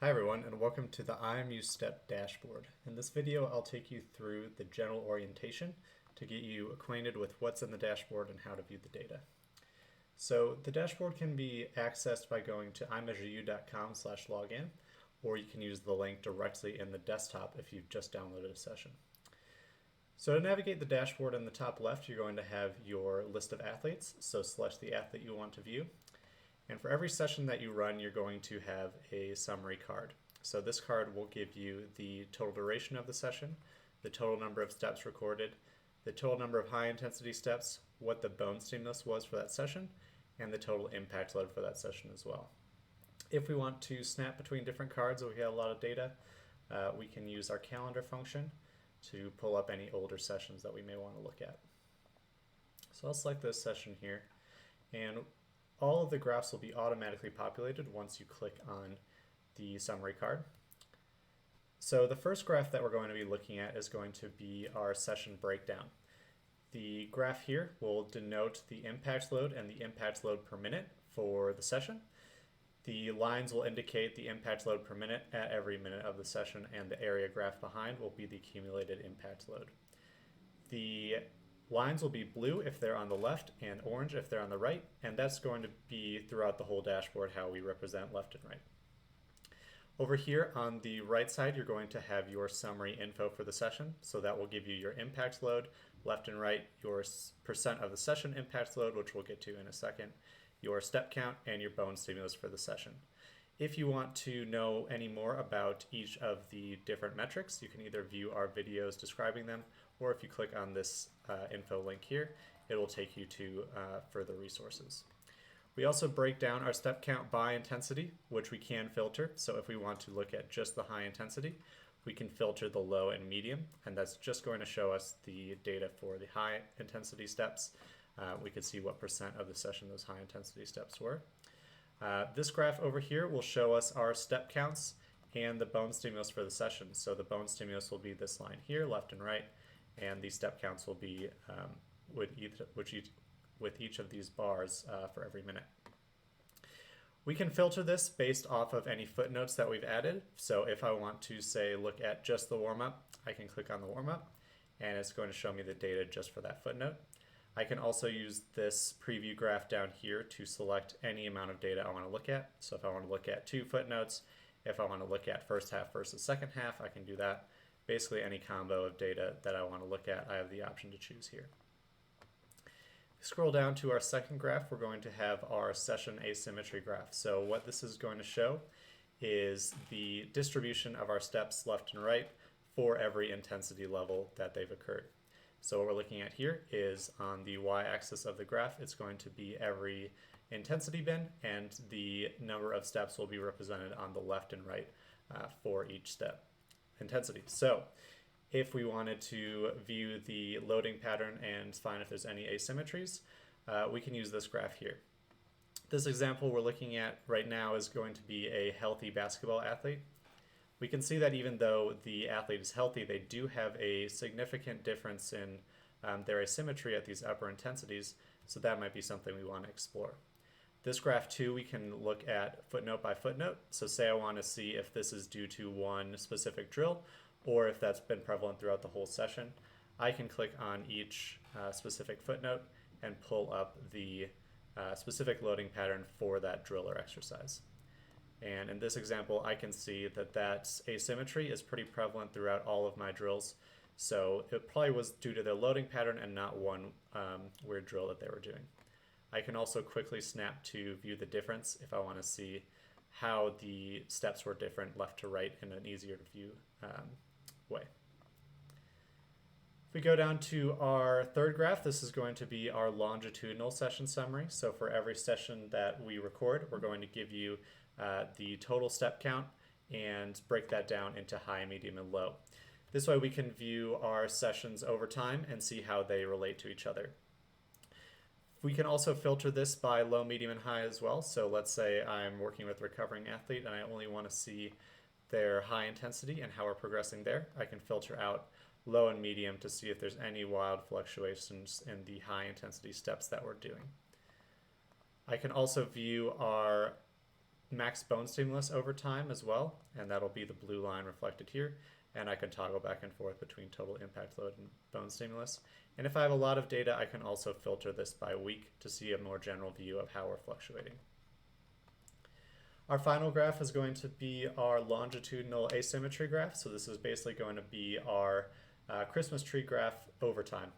Hi everyone, and welcome to the IMU Step Dashboard. In this video, I'll take you through the general orientation to get you acquainted with what's in the dashboard and how to view the data. So the dashboard can be accessed by going to imeasureu.com/login, or you can use the link directly in the desktop if you've just downloaded a session. So to navigate the dashboard in the top left, you're going to have your list of athletes, so select the athlete you want to view. And for every session that you run, you're going to have a summary card. So this card will give you the total duration of the session, the total number of steps recorded, the total number of high intensity steps, what the bone stimulus was for that session, and the total impact load for that session as well. If we want to snap between different cards or we get a lot of data, we can use our calendar function to pull up any older sessions that we may want to look at. So I'll select this session here, and all of the graphs will be automatically populated once you click on the summary card. So the first graph that we're going to be looking at is going to be our session breakdown. The graph here will denote the impact load and the impact load per minute for the session. The lines will indicate the impact load per minute at every minute of the session, and the area graph behind will be the accumulated impact load. The lines will be blue if they're on the left and orange if they're on the right, and that's going to be throughout the whole dashboard how we represent left and right. Over here on the right side, you're going to have your summary info for the session, so that will give you your impact load, left and right, your percent of the session impact load, which we'll get to in a second, your step count, and your bone stimulus for the session. If you want to know any more about each of the different metrics, you can either view our videos describing them, or if you click on this info link here, it will take you to further resources. We also break down our step count by intensity, which we can filter. So if we want to look at just the high intensity, we can filter the low and medium, and that's just going to show us the data for the high intensity steps. We can see what percent of the session those high intensity steps were. This graph over here will show us our step counts and the bone stimulus for the session. So the bone stimulus will be this line here, left and right, and the step counts will be with each of these bars for every minute. We can filter this based off of any footnotes that we've added. So if I want to, say, look at just the warm-up, I can click on the warm-up, and it's going to show me the data just for that footnote. I can also use this preview graph down here to select any amount of data I want to look at. So if I want to look at 2 footnotes, if I want to look at first half versus second half, I can do that. Basically any combo of data that I want to look at, I have the option to choose here. Scroll down to our second graph, we're going to have our session asymmetry graph. So what this is going to show is the distribution of our steps left and right for every intensity level that they've occurred. So what we're looking at here is on the y-axis of the graph, it's going to be every intensity bin, and the number of steps will be represented on the left and right for each step intensity. So if we wanted to view the loading pattern and find if there's any asymmetries, we can use this graph here. This example we're looking at right now is going to be a healthy basketball athlete. We can see that even though the athlete is healthy, they do have a significant difference in their asymmetry at these upper intensities, so that might be something we want to explore. This graph too, we can look at footnote by footnote. So say I want to see if this is due to one specific drill or if that's been prevalent throughout the whole session. I can click on each specific footnote and pull up the specific loading pattern for that drill or exercise. And in this example, I can see that that asymmetry is pretty prevalent throughout all of my drills. So it probably was due to their loading pattern and not one weird drill that they were doing. I can also quickly snap to view the difference if I want to see how the steps were different left to right in an easier to view way. If we go down to our third graph, this is going to be our longitudinal session summary. So for every session that we record, we're going to give you the total step count and break that down into high, medium, and low. This way we can view our sessions over time and see how they relate to each other. We can also filter this by low, medium, and high as well. So let's say I'm working with a recovering athlete and I only want to see their high intensity and how we're progressing there. I can filter out low and medium to see if there's any wild fluctuations in the high intensity steps that we're doing. I can also view our max bone stimulus over time as well, and that'll be the blue line reflected here. And I can toggle back and forth between total impact load and bone stimulus. And if I have a lot of data, I can also filter this by week to see a more general view of how we're fluctuating. Our final graph is going to be our longitudinal asymmetry graph. So this is basically going to be our Christmas tree graph over time.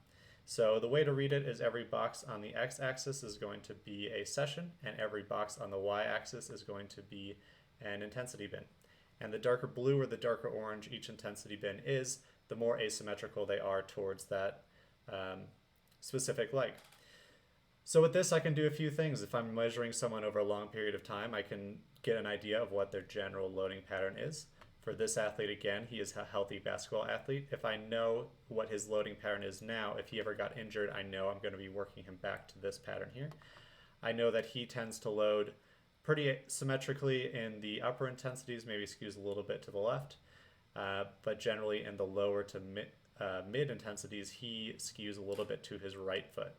So the way to read it is every box on the x-axis is going to be a session, and every box on the y-axis is going to be an intensity bin. And the darker blue or the darker orange each intensity bin is, the more asymmetrical they are towards that specific leg. So with this, I can do a few things. If I'm measuring someone over a long period of time, I can get an idea of what their general loading pattern is. For this athlete, again, he is a healthy basketball athlete. If I know what his loading pattern is now, if he ever got injured, I know I'm going to be working him back to this pattern here. I know that he tends to load pretty symmetrically in the upper intensities, maybe skews a little bit to the left, but generally in the lower to mid intensities, he skews a little bit to his right foot.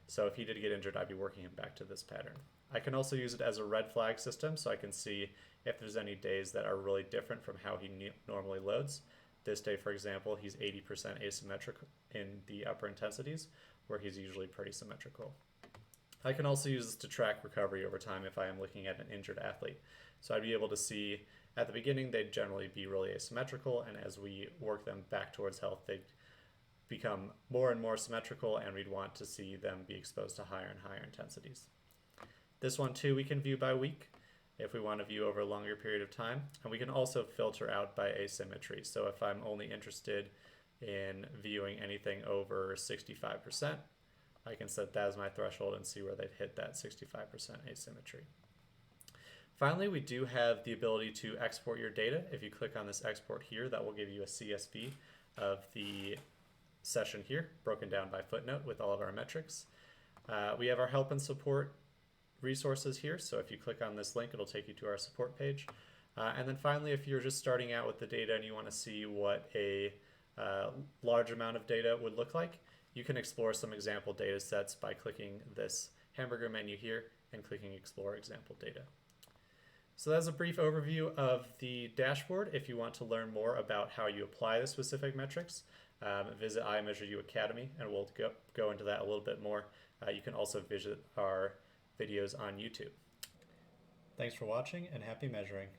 So if he did get injured, I'd be working him back to this pattern. I can also use it as a red flag system, so I can see if there's any days that are really different from how he normally loads. This day, for example, he's 80% asymmetric in the upper intensities, where he's usually pretty symmetrical. I can also use this to track recovery over time if I am looking at an injured athlete. So I'd be able to see at the beginning they'd generally be really asymmetrical, and as we work them back towards health, they'd become more and more symmetrical, and we'd want to see them be exposed to higher and higher intensities. This one too we can view by week if we want to view over a longer period of time, and we can also filter out by asymmetry. So if I'm only interested in viewing anything over 65%, I can set that as my threshold and see where they've hit that 65% asymmetry. Finally, we do have the ability to export your data. If you click on this export here, that will give you a CSV of the session here, broken down by footnote with all of our metrics. We have our help and support resources here, so if you click on this link, it'll take you to our support page. And then finally, if you're just starting out with the data and you want to see what a large amount of data would look like, you can explore some example data sets by clicking this hamburger menu here and clicking Explore Example Data. So that's a brief overview of the dashboard. If you want to learn more about how you apply the specific metrics, visit iMeasureU Academy, and we'll go into that a little bit more. You can also visit our videos on YouTube. Thanks for watching, and happy measuring.